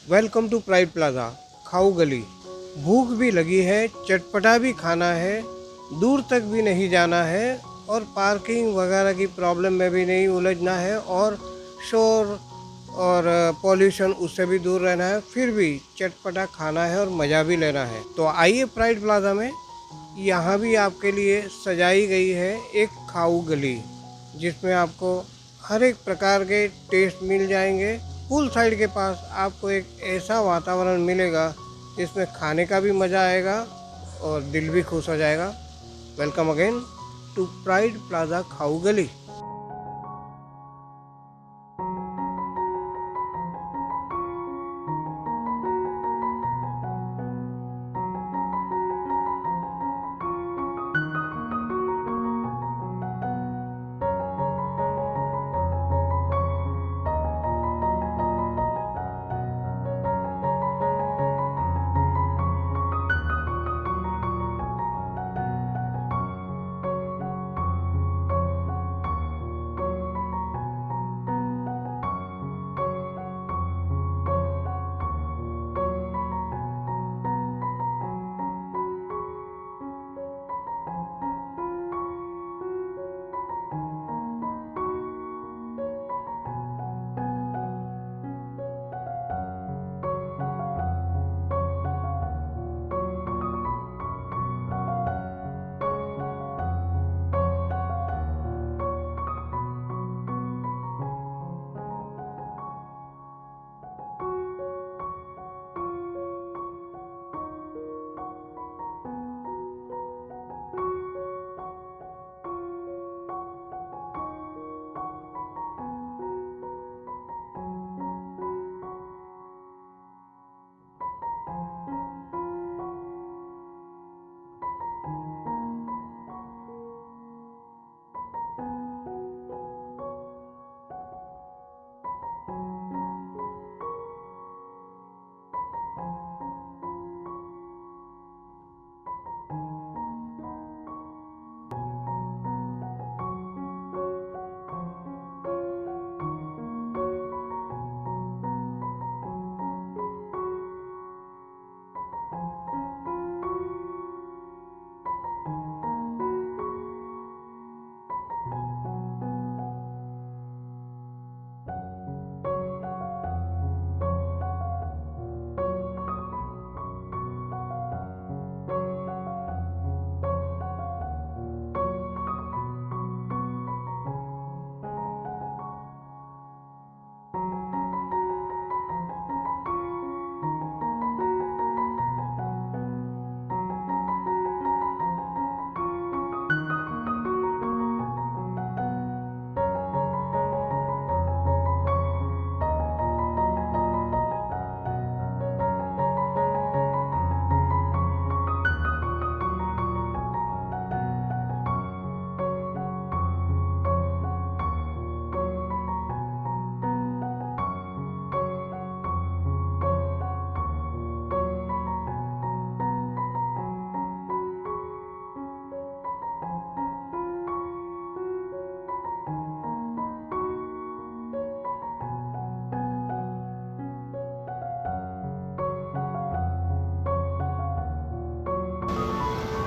Welcome to Pride Plaza Khau गली। भूख भी लगी है, चटपटा भी खाना है, दूर तक भी नहीं जाना है और पार्किंग वगैरह की प्रॉब्लम में भी नहीं उलझना है और शोर और पॉल्यूशन उससे भी दूर रहना है, फिर भी चटपटा खाना है और मज़ा भी लेना है। तो आइए प्राइड प्लाजा में, यहाँ भी आपके लिए सजाई गई है एक खाऊ गली, जिसमें आपको हर एक प्रकार के टेस्ट मिल जाएंगे। पूल साइड के पास आपको एक ऐसा वातावरण मिलेगा जिसमें खाने का भी मज़ा आएगा और दिल भी खुश हो जाएगा। Welcome again to Pride Plaza Khau Gali.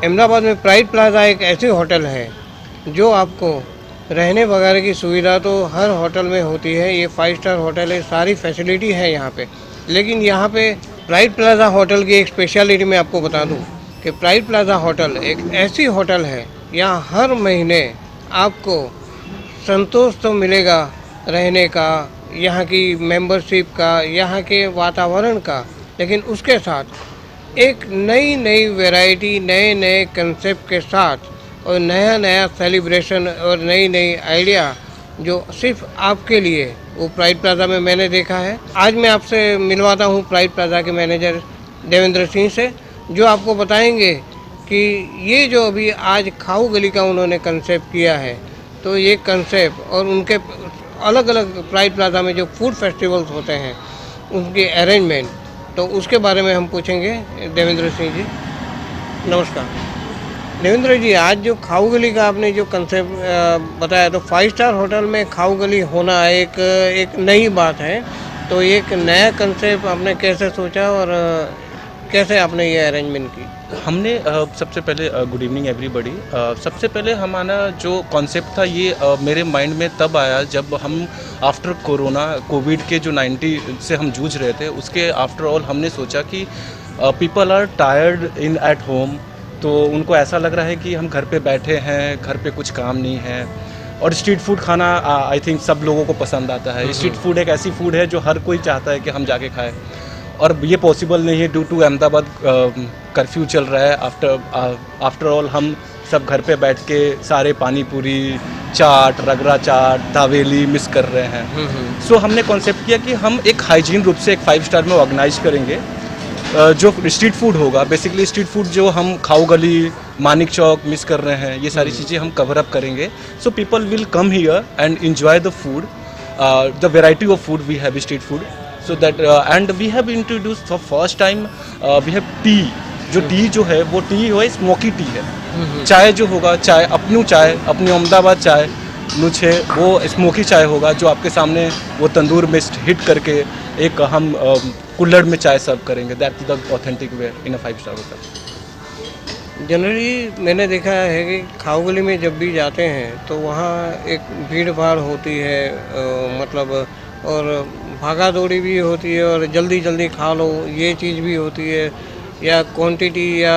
Ahmedabad में प्राइड प्लाजा एक ऐसी होटल है जो आपको रहने वगैरह की सुविधा तो हर होटल में होती है। ये 5 स्टार होटल है, सारी फैसिलिटी है यहाँ पे। लेकिन यहाँ पे प्राइड प्लाजा होटल की एक स्पेशलिटी मैं आपको बता दूँ कि प्राइड प्लाजा होटल एक ऐसी होटल है, यहाँ हर महीने आपको संतोष तो मिलेगा रहने का, यहाँ की मेंबरशिप का, यहाँ के वातावरण का, लेकिन उसके साथ एक नई नई वैरायटी, नए नए कंसेप्ट के साथ और नया नया सेलिब्रेशन और नई नई आइडिया जो सिर्फ आपके लिए वो प्राइड प्लाजा में मैंने देखा है। आज मैं आपसे मिलवाता हूँ प्राइड प्लाजा के मैनेजर देवेंद्र सिंह से, जो आपको बताएंगे कि ये जो अभी आज खाऊ गली का उन्होंने कंसेप्ट किया है, तो ये कंसेप्ट और उनके अलग अलग प्राइड प्लाजा में जो फूड फेस्टिवल्स होते हैं उनके अरेंजमेंट, तो उसके बारे में हम पूछेंगे देवेंद्र सिंह जी। नमस्कार देवेंद्र जी, आज जो खाऊ गली का आपने जो कंसेप्ट बताया, तो 5 स्टार होटल में खाऊ गली होना एक नई बात है। तो एक नया कंसेप्ट आपने कैसे सोचा और कैसे आपने ये अरेंजमेंट की? हमने सबसे पहले गुड इवनिंग एवरीबॉडी। सबसे पहले हमारा जो कॉन्सेप्ट था ये मेरे माइंड में तब आया जब हम आफ्टर कोरोना कोविड के जो 90 से हम जूझ रहे थे, उसके आफ्टर ऑल हमने सोचा कि people are tired in at home. तो उनको ऐसा लग रहा है कि हम घर पे बैठे हैं, घर पे कुछ काम नहीं है। और स्ट्रीट फूड खाना आई थिंक सब लोगों को पसंद आता है। स्ट्रीट फूड एक ऐसी फूड है जो हर कोई चाहता है कि हम जाके खाएं, और ये पॉसिबल नहीं है ड्यू टू अहमदाबाद कर्फ्यू चल रहा है। आफ्टर ऑल हम सब घर पे बैठ के सारे पानी पूरी, चाट, रगड़ा चाट, दावेली मिस कर रहे हैं। सो हमने कॉन्सेप्ट किया कि हम एक हाइजीन रूप से एक 5 स्टार में ऑर्गेनाइज करेंगे। जो स्ट्रीट फूड होगा, बेसिकली स्ट्रीट फूड जो हम खाऊ गली, मानिक चौक मिस कर रहे हैं, ये सारी चीज़ें हम कवर अप करेंगे। So people will come here and enjoy the food, the variety of food we have street food. So that and we have introduced for first time we have tea। जो T जो है वो T है smoky T है। चाय जो होगा, चाय अपनी अहमदाबाद चाय नुछ है, वो स्मोकी चाय होगा जो आपके सामने वो तंदूर में हिट करके एक हम कुल्हड़ में चाय सर्व करेंगे। That is the authentic way in a 5 star hotel. Generally मैंने देखा है कि खाऊ गली में जब भी जाते हैं तो वहाँ एक भीड़ भाड़ होती है, मतलब और भागा दौड़ी भी होती है और जल्दी जल्दी खा लो ये चीज़ भी होती है, या क्वांटिटी या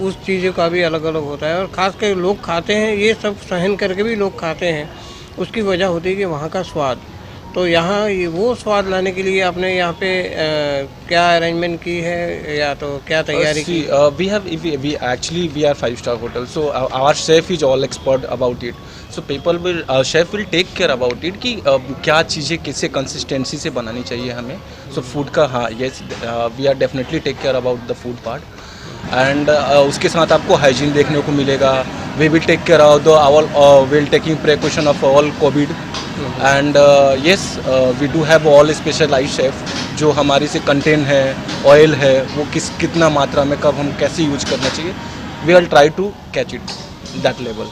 उस चीज़ों का भी अलग अलग होता है। और ख़ास कर लोग खाते हैं, ये सब सहन करके भी लोग खाते हैं। उसकी वजह होती है कि वहाँ का स्वाद। तो यहाँ वो स्वाद लाने के लिए आपने यहाँ पे क्या अरेंजमेंट की है या तो क्या तैयारी की? We are 5 star hotel, so our chef is all expert about it. So people will chef will take care about it कि क्या चीज़ें किससे कंसिस्टेंसी से बनानी चाहिए हमें। So food का हाँ yes we are definitely take care about the food part and उसके साथ आपको हाइजीन देखने को मिलेगा। We will take care of the we'll taking precaution of all COVID and yes we do have all specialized chef जो हमारी से contain है, ऑयल है, वो कितना मात्रा में कब हम कैसे यूज करना चाहिए। We will try to catch it that level।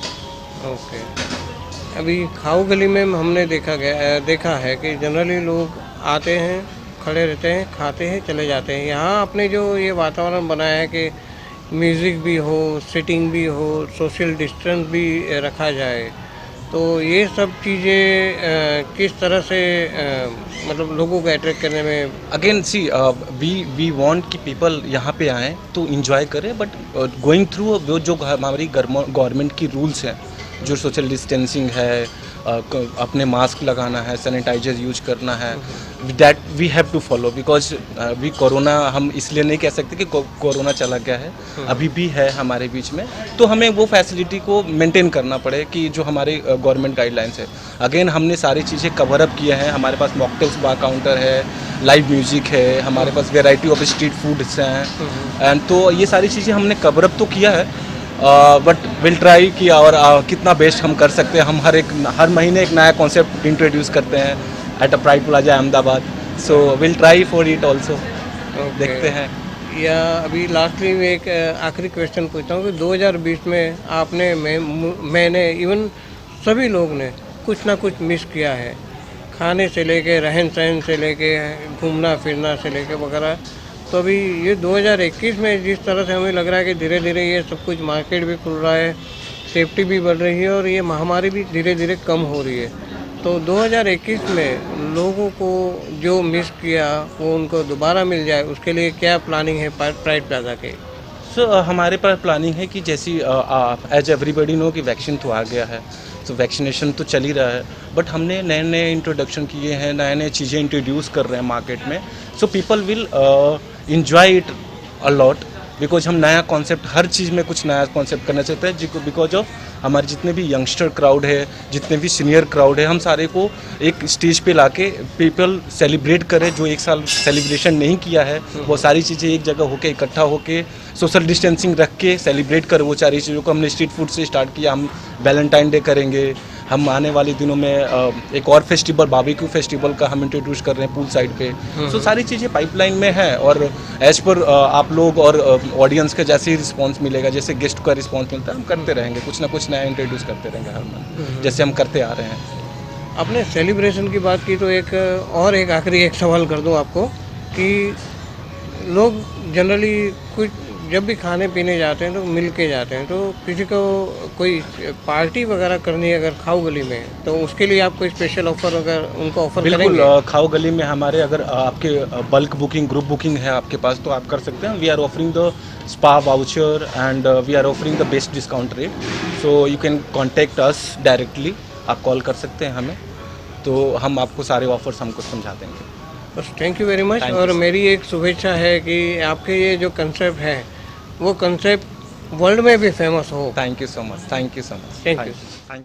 Okay. अभी खाऊ गली में हमने देखा है कि जनरली लोग आते हैं, खड़े रहते हैं, खाते हैं, चले जाते हैं। यहाँ आपने जो ये वातावरण बनाया है कि म्यूज़िक भी हो, सिटिंग भी हो, सोशल डिस्टेंस भी रखा जाए, तो ये सब चीज़ें किस तरह से मतलब लोगों को अट्रैक्ट करने में? अगेन सी वी वांट कि पीपल यहाँ पे आएँ तो इंजॉय करें, बट गोइंग थ्रू वो जो हमारी गवर्नमेंट की रूल्स हैं, जो सोशल डिस्टेंसिंग है, अपने मास्क लगाना है, सैनिटाइजर यूज करना है, that we have to follow because we corona हम इसलिए नहीं कह सकते कि कोरोना चला गया है, अभी भी है हमारे बीच में। तो हमें वो फैसिलिटी को मेंटेन करना पड़े कि जो हमारे गवर्नमेंट गाइडलाइंस है। अगेन हमने सारी चीज़ें कवर अप किए हैं। हमारे पास मॉकटेल्स बार काउंटर है, लाइव म्यूज़िक है, हमारे पास वेराइटी ऑफ स्ट्रीट फूड्स हैं एंड तो ये सारी चीज़ें हमने कवर अप तो किया है, बट विल ट्राई कि और कितना बेस्ट हम कर सकते हैं। हम हर महीने एक नया कॉन्सेप्ट इंट्रोड्यूस करते हैं at a pride plaza Ahmedabad. So will try for it also. देखते हैं। या अभी लास्टली में एक आखिरी क्वेश्चन पूछता हूँ कि 2020 में आपने मैंने इवन सभी लोग ने कुछ ना कुछ मिस किया है, खाने से लेके, रहन सहन से लेके, घूमना फिरना से लेके वगैरह। तो अभी ये 2021 में जिस तरह से हमें लग रहा है कि धीरे धीरे ये सब कुछ मार्केट भी खुल रहा है, सेफ्टी भी बढ़ रही है और ये महामारी भी धीरे धीरे कम हो रही है, तो 2021 में लोगों को जो मिस किया वो उनको दोबारा मिल जाए, उसके लिए क्या प्लानिंग है प्राइड प्लाजा के? सो हमारे पास प्लानिंग है कि जैसी एज एवरीबडी नो कि वैक्सीन तो आ गया है, तो वैक्सीनेशन तो चल ही रहा है, बट हमने नए नए इंट्रोडक्शन किए हैं, नए नए चीज़ें इंट्रोड्यूस कर रहे हैं मार्केट में। सो people will enjoy it a lot because हम नया कॉन्सेप्ट, हर चीज़ में कुछ नया कॉन्सेप्ट करना चाहते हैं बिकॉज ऑफ हमारे जितने भी यंगस्टर क्राउड है, जितने भी सीनियर क्राउड है, हम सारे को एक स्टेज पे लाके पीपल सेलिब्रेट करें। जो एक साल सेलिब्रेशन नहीं किया है वो सारी चीज़ें एक जगह होके इकट्ठा होके सोशल डिस्टेंसिंग रख के सेलिब्रेट करें वो सारी चीज़ों को। हमने स्ट्रीट फूड से स्टार्ट किया, हम वैलेंटाइन डे करेंगे, हम आने वाले दिनों में एक और फेस्टिवल, बारबेक्यू फेस्टिवल का हम इंट्रोड्यूस कर रहे हैं पूल साइड पे। सो सारी चीज़ें पाइपलाइन में है और एज पर आप लोग और ऑडियंस का जैसे ही रिस्पांस मिलेगा, जैसे गेस्ट का रिस्पांस मिलता है, हम करते रहेंगे, कुछ ना कुछ नया इंट्रोड्यूस करते रहेंगे हर मंथ, जैसे हम करते आ रहे हैं। आपने सेलिब्रेशन की बात की तो एक आखिरी एक सवाल कर दूं आपको कि लोग जनरली कुछ जब भी खाने पीने जाते हैं तो मिल के जाते हैं, तो किसी को कोई पार्टी वगैरह करनी है अगर खाऊ गली में, तो उसके लिए आप कोई स्पेशल ऑफर अगर उनको ऑफर बिल्कुल करेंगे? खाओ गली में हमारे अगर आपके बल्क बुकिंग ग्रुप बुकिंग है आपके पास तो आप कर सकते हैं. We are offering the spa voucher and we are offering the best discount rate, so you can contact us directly. आप कॉल कर सकते हैं हमें, तो हम आपको सारे ऑफर्स हमको समझा देंगे. बस thank you very much. Thank you, और sir. मेरी एक शुभेच्छा है कि आपके ये जो कंसेप्ट है वो कंसेप्ट वर्ल्ड में भी फेमस हो। Thank you so much. Thank you so much. Thank you. Thank